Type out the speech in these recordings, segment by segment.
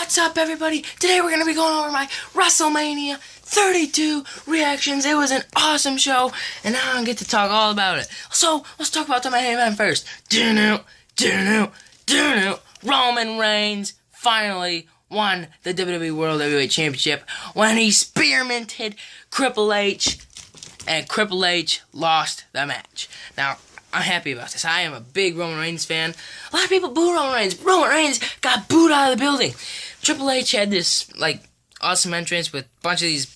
What's up, everybody? Today we're going to be going over my Wrestlemania 32 reactions. It was an awesome show, and now I'm going to get to talk all about it. So, let's talk about the main event first. Roman Reigns finally won the WWE World Heavyweight Championship when he spearminted Triple H, and Triple H lost the match. Now, I'm happy about this. I am a big Roman Reigns fan. A lot of people boo Roman Reigns. Roman Reigns got booed out of the building. Triple H had this, awesome entrance with a bunch of these,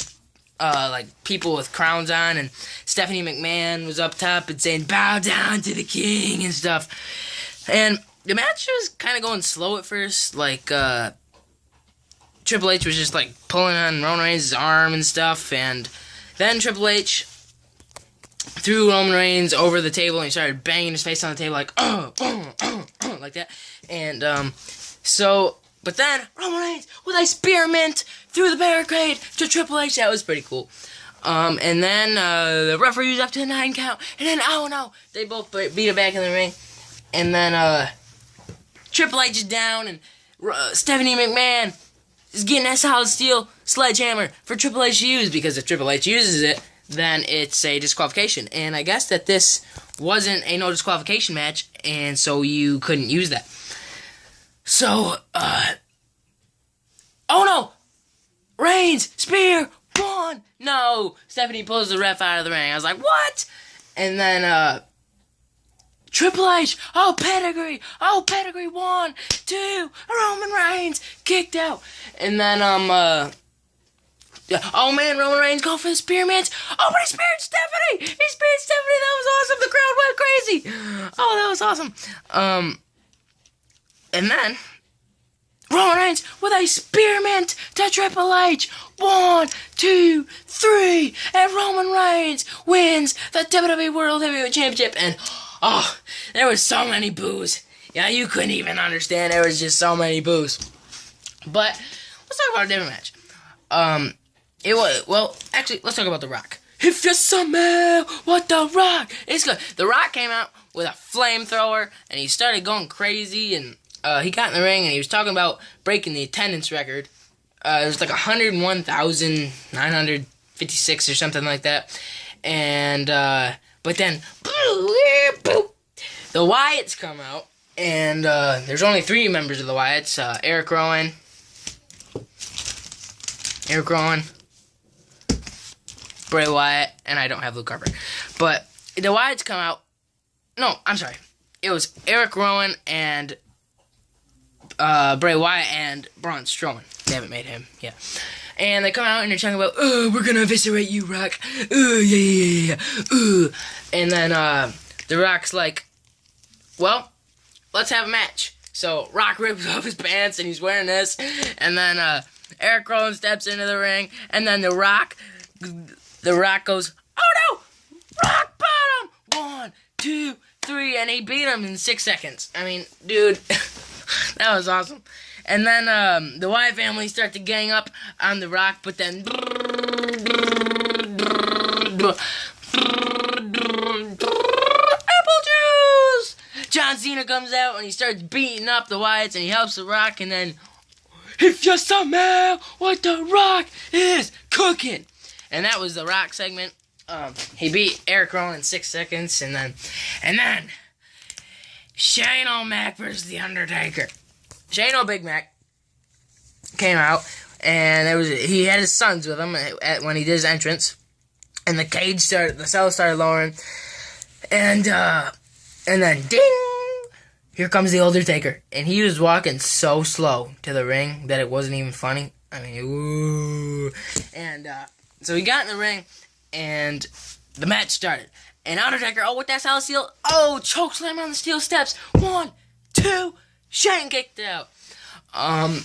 people with crowns on, and Stephanie McMahon was up top and saying, "Bow down to the king," and stuff. And the match was kind of going slow at first. Triple H was just, pulling on Roman Reigns' arm and stuff, and then Triple H threw Roman Reigns over the table, and he started banging his face on the table, like that. And, but then Roman Reigns with a spearmint through the barricade to Triple H. That was pretty cool. And then, the referee was up to the 9 count, and then, oh no, they both beat it back in the ring. And then, Triple H is down, and Stephanie McMahon is getting that solid steel sledgehammer for Triple H to use, because if Triple H uses it, then it's a disqualification. And I guess that this wasn't a no disqualification match, and so you couldn't use that. So, oh no! Reigns, spear, one! No! Stephanie pulls the ref out of the ring. I was like, what? And then, Triple H, oh pedigree, 1, 2, Roman Reigns, kicked out. And then, oh man, Roman Reigns going for the spearmint. Oh, but he speared Stephanie! He speared Stephanie! That was awesome! The crowd went crazy! Oh, that was awesome. And then, Roman Reigns with a spearmint to Triple H. 1, 2, 3, and Roman Reigns wins the WWE World Heavyweight Championship. And, oh, there was so many boos. Yeah, you couldn't even understand. There was just so many boos. But, let's talk about a different match. Actually, let's talk about The Rock. If you smell what The Rock is good. The Rock came out with a flamethrower, and he started going crazy, and he got in the ring, and he was talking about breaking the attendance record. It was 101,956 or something like that. And, but then, the Wyatts come out, and there's only 3 members of the Wyatts. Eric Rowan, Bray Wyatt, and I don't have Luke Harper. But the Wyatts come out. No, I'm sorry. It was Eric Rowan and Bray Wyatt and Braun Strowman. They haven't made him, yeah. And they come out and they're talking about, "Oh, we're gonna eviscerate you, Rock. Oh, yeah. Ooh." And then The Rock's like, "Well, let's have a match." So Rock rips off his pants and he's wearing this. And then Eric Rowan steps into the ring, and then The Rock goes, "Oh no! Rock bottom! 1, 2, 3, and he beat him in 6 seconds. I mean, dude, that was awesome. And then the Wyatt family start to gang up on The Rock, but then apple juice! John Cena comes out and he starts beating up the Wyatts, and he helps The Rock, and then, "If you smell what The Rock is cooking." And that was the Rock segment. He beat Eric Rowan in 6 seconds, and then Shane O'Mac versus The Undertaker. Shane O'Big Mac came out, and he had his sons with him when he did his entrance, and the cell started lowering, and then ding! Here comes The Undertaker, and he was walking so slow to the ring that it wasn't even funny. I mean, ooh. And, so he got in the ring, and the match started. And Undertaker, with that solid steel, chokeslam on the steel steps. 1, 2, Shane kicked out. And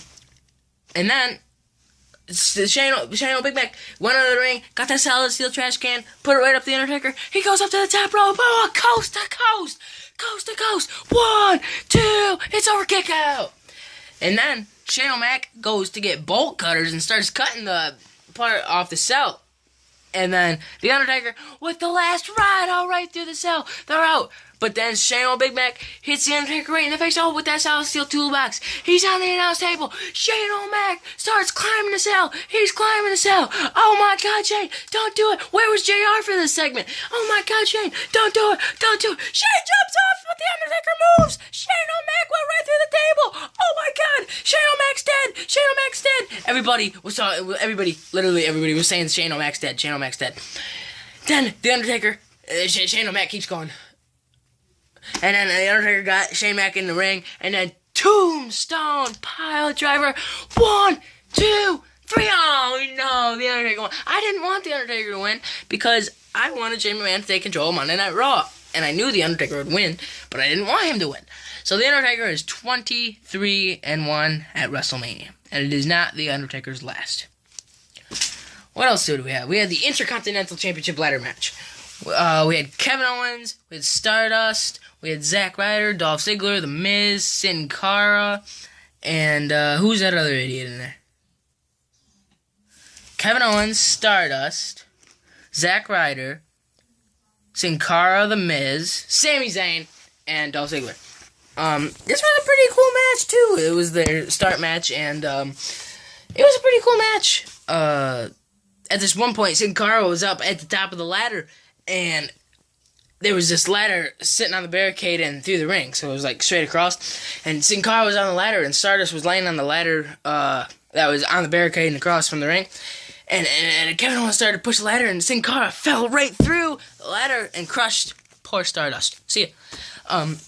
then Shane Big Mac went under the ring, got that solid steel trash can, put it right up the Undertaker. He goes up to the top rope, coast to coast, 1, 2, it's over, kick out. And then Shane O'Mac goes to get bolt cutters and starts cutting the part off the cell. And then The Undertaker, with the last ride all right through the cell, they're out. But then Shane old Big Mac hits The Undertaker right in the face. Oh, with that solid steel toolbox. He's on the announce table. Shane O'Mac starts climbing the cell. He's climbing the cell. Oh my God, Shane, don't do it. Where was JR for this segment? Oh my God, Shane, don't do it. Don't do it. Shane jumps off, but The Undertaker moves. Shane O'Mac went right through the table. Oh my God, Shane O'Mac's dead. Shane O'Mac's dead. Literally everybody was saying Shane O'Mac's dead. Shane O'Mac's dead. Then The Undertaker, Shane O'Mac keeps going. And then The Undertaker got Shane Mac in the ring, and then Tombstone Pile Driver, 1, 2, 3. Oh no, The Undertaker won. I didn't want The Undertaker to win because I wanted Shane McMahon to take control of Monday Night Raw, and I knew The Undertaker would win, but I didn't want him to win. So The Undertaker is 23-1 at WrestleMania, and it is not The Undertaker's last. What else did we have? We had the Intercontinental Championship ladder match. We had Kevin Owens, we had Stardust, we had Zack Ryder, Dolph Ziggler, The Miz, Sin Cara, and who's that other idiot in there? Kevin Owens, Stardust, Zack Ryder, Sin Cara, The Miz, Sami Zayn, and Dolph Ziggler. This was a pretty cool match too. It was their start match, and it was a pretty cool match. At this one point, Sin Cara was up at the top of the ladder, and there was this ladder sitting on the barricade and through the ring, so it was like straight across. And Sin Cara was on the ladder, and Stardust was laying on the ladder that was on the barricade and across from the ring. And Kevin Owens started to push the ladder, and Sin Cara fell right through the ladder and crushed poor Stardust. See ya. And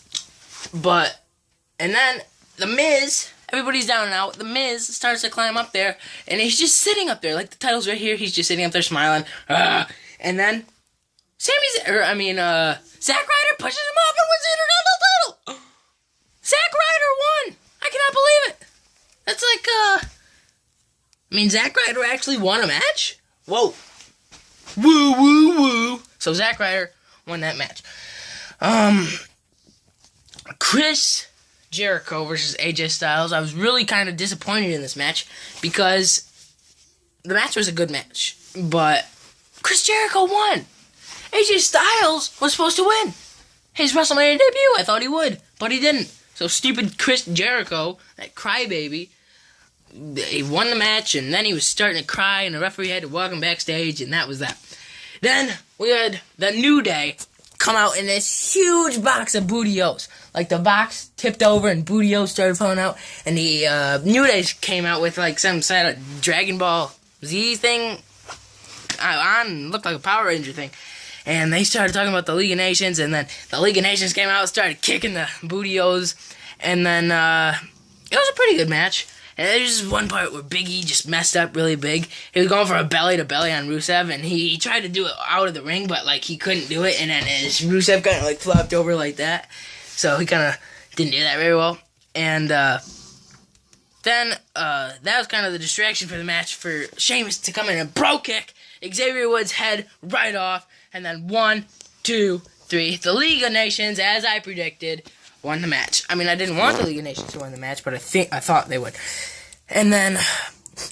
then The Miz, everybody's down and out. The Miz starts to climb up there, and he's just sitting up there, like the title's right here. He's just sitting up there smiling. And then Zack Ryder pushes him off and wins the Intercontinental title. Zack Ryder won. I cannot believe it. That's like, Zack Ryder actually won a match? Whoa. Woo, woo, woo. So Zack Ryder won that match. Chris Jericho versus AJ Styles. I was really kind of disappointed in this match because the match was a good match, but Chris Jericho won. AJ Styles was supposed to win his WrestleMania debut. I thought he would, but he didn't. So stupid Chris Jericho, that crybaby, he won the match, and then he was starting to cry, and the referee had to walk him backstage, and that was that. Then we had the New Day come out in this huge box of Booty-O's. Like, the box tipped over and Booty-O's started falling out, and the New Day came out with like some sort of Dragon Ball Z thing on, looked like a Power Ranger thing. And they started talking about the League of Nations, and then the League of Nations came out and started kicking the Booty-O's. And then it was a pretty good match. And there's just one part where Big E just messed up really big. He was going for a belly-to-belly on Rusev, and he tried to do it out of the ring, but like he couldn't do it, and then Rusev kind of like flopped over like that. So he kind of didn't do that very well. And then that was kind of the distraction for the match for Sheamus to come in and bro kick Xavier Woods' head right off. And then 1, 2, 3. The League of Nations, as I predicted, won the match. I didn't want the League of Nations to win the match, but I thought they would. And then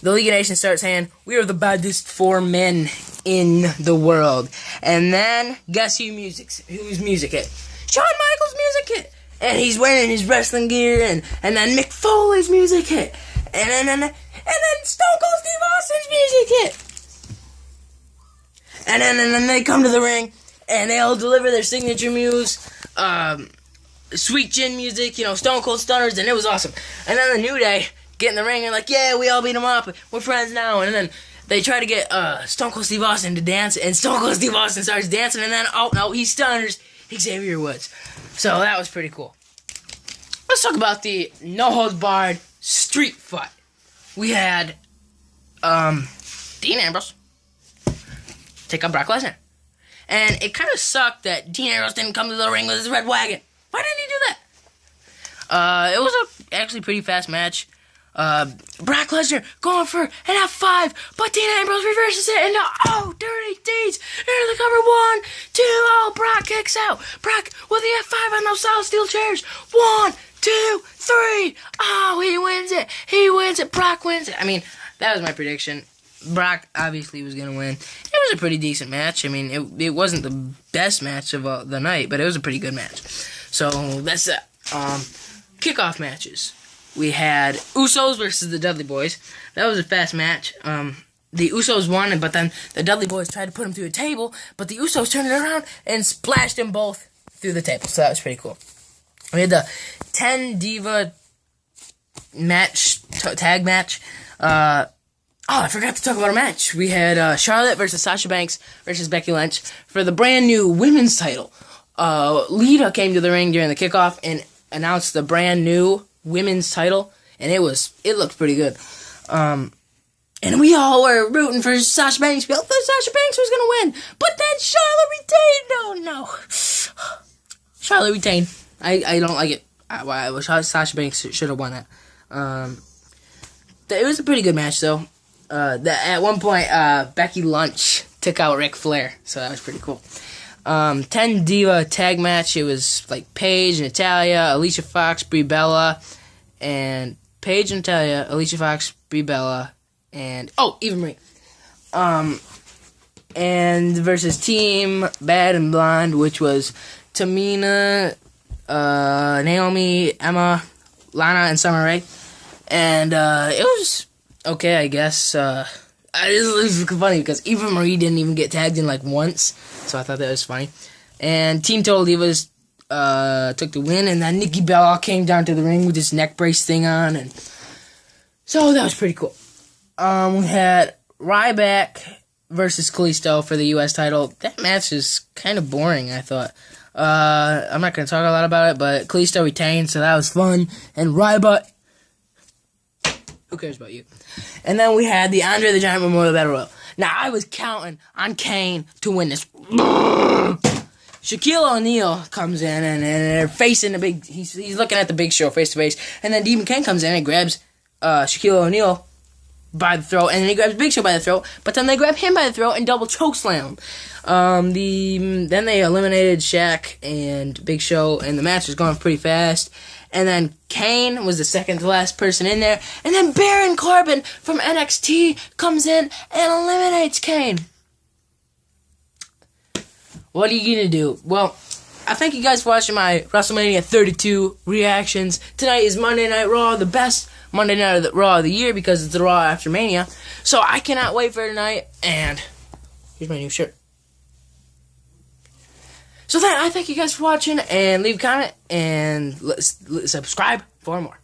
the League of Nations starts saying, "We are the baddest 4 men in the world." And then guess whose music hit? Shawn Michaels' music hit. And he's wearing his wrestling gear, and then Mick Foley's music hit. And then Stone Cold Steve Austin's music hit. And then they come to the ring, and they all deliver their signature moves, sweet chin music, Stone Cold Stunners, and it was awesome. And then the New Day get in the ring and like, yeah, we all beat him up, we're friends now. And then they try to get Stone Cold Steve Austin to dance, and Stone Cold Steve Austin starts dancing, and then, oh no, he stunners Xavier Woods. So that was pretty cool. Let's talk about the no-holds-barred street fight. We had Dean Ambrose take on Brock Lesnar. And it kind of sucked that Dean Ambrose didn't come to the ring with his red wagon. Why didn't he do that? It was actually a pretty fast match. Brock Lesnar going for an F5, but Dean Ambrose reverses it into, dirty deeds, into the cover. 1, 2, Brock kicks out. Brock with the F5 on those solid steel chairs. 1, 2, 3. He wins it. He wins it. Brock wins it. That was my prediction. Brock obviously was going to win. It was was a pretty decent match. I mean, it wasn't the best match of the night, but it was a pretty good match. So that's that. Kickoff matches. We had Usos versus the Dudley Boys. That was a fast match. The Usos won, but then the Dudley Boys tried to put them through a table, but the Usos turned it around and splashed them both through the table. So that was pretty cool. We had the 10 Diva match, tag match. I forgot to talk about a match. We had Charlotte versus Sasha Banks versus Becky Lynch for the brand new women's title. Lita came to the ring during the kickoff and announced the brand new women's title, and it looked pretty good. And we all were rooting for Sasha Banks. We all thought Sasha Banks was gonna win, but then Charlotte retained. Oh no, Charlotte retained. I don't like it. I wish Sasha Banks should have won that. It was a pretty good match though. At one point, Becky Lynch took out Ric Flair, so that was pretty cool. 10 Diva tag match. It was like Paige, Natalya, Alicia Fox, Brie Bella, and Paige, Natalya, Alicia Fox, Brie Bella, and Eva Marie. And versus Team Bad and Blonde, which was Tamina, Naomi, Emma, Lana, and Summer Rae. And it was okay, I guess. It was funny because Eva Marie didn't even get tagged in like once, so I thought that was funny. And Team Total Divas took the win, and then Nikki Bella came down to the ring with this neck brace thing on, and so that was pretty cool. We had Ryback versus Kalisto for the U.S. title. That match is kind of boring, I thought. I'm not going to talk a lot about it, but Kalisto retained, so that was fun. And Ryback, who cares about you? And then we had the Andre the Giant Memorial Battle Royal. Now, I was counting on Kane to win this. Shaquille O'Neal comes in, and they're facing the big... He's looking at the Big Show face-to-face. And then Demon Kane comes in and grabs Shaquille O'Neal by the throat, and then he grabs Big Show by the throat, but then they grab him by the throat and double chokeslam. Then they eliminated Shaq and Big Show, and the match was going pretty fast. And then Kane was the second to last person in there, and then Baron Corbin from NXT comes in and eliminates Kane. What are you gonna do? Well, I thank you guys for watching my WrestleMania 32 reactions. Tonight is Monday Night Raw, the best Monday Night Raw of the year because it's the Raw after Mania. So I cannot wait for tonight, and here's my new shirt. So I thank you guys for watching, and leave a comment, and subscribe for more.